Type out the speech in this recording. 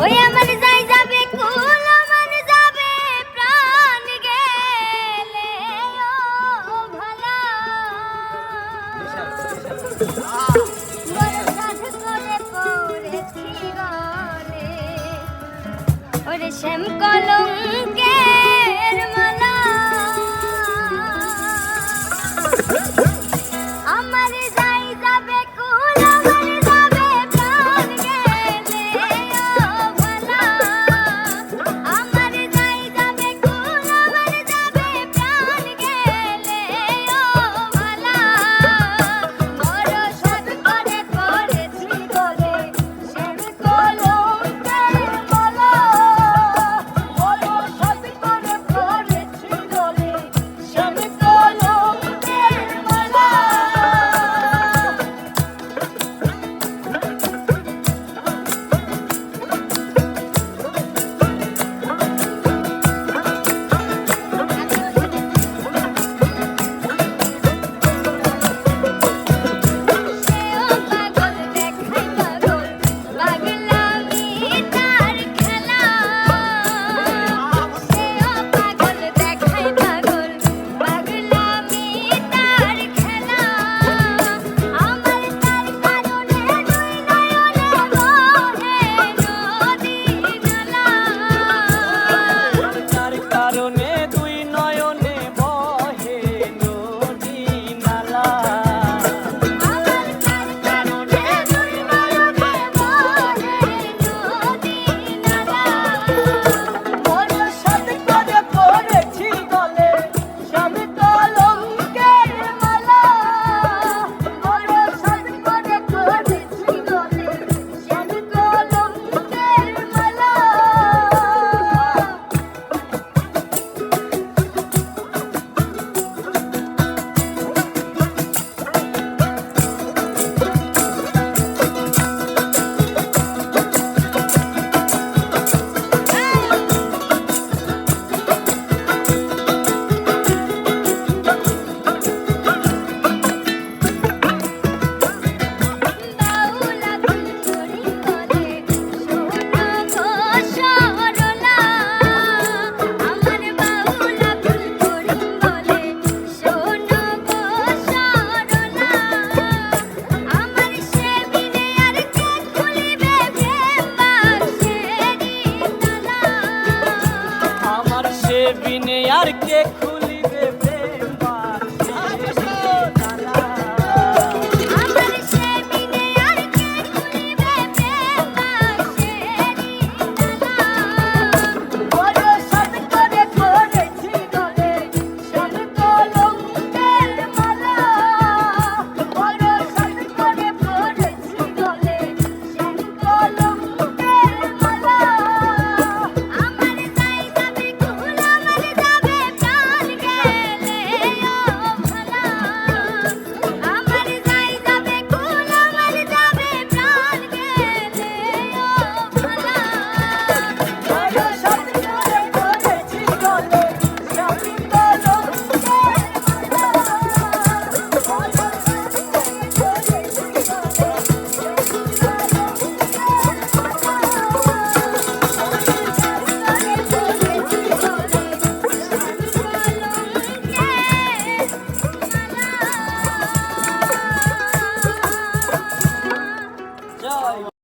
ওই আমার যাই যাবে কুল আমার যাবে প্রাণ গেলে ও ভালা বড় সাধ করে পড়েছি গলে ওরে শ্যাম কলঙ্কের মালা আমার যাই যাবে কুল আমার যাবে প্রাণ গেলে ও ভালা আমার যাই যাবে কুল আমার যাবে প্রাণ গেলে ও ভালা বড় সাধ করে পড়েছি গলে শ্যাম কলঙ্কের মালা বড় সাধ করে পড়েছি গলে শ্যাম কলঙ্কের মালা সেও পাগল দেখাই পাগল পাগলামি তার খেলা সেও পাগল দেখাই পাগল পাগলামি তার খেলা আমার তার কারণে দুই নয়নে বহে নদী নালা তার কারণে দুই নয়নে বহে নদী নালা আমার তার কারণে দুই নয়নে বহে নদী নালা বড় সাধ করে পড়েছি গলে শ্যাম কলঙ্কের মালা বড় সাধ করে পড়েছি গলে শ্যাম কলঙ্কের মালা বাউলা ফুল চুরি করে সোনা গো সরলা আমার বাউলা ফুল চুরি বলে সোনা গো সরলা আমার সে বিনে আর কে খুলিবে প্রেম বাক্সেরি তালা আমার সে বিনে আর কে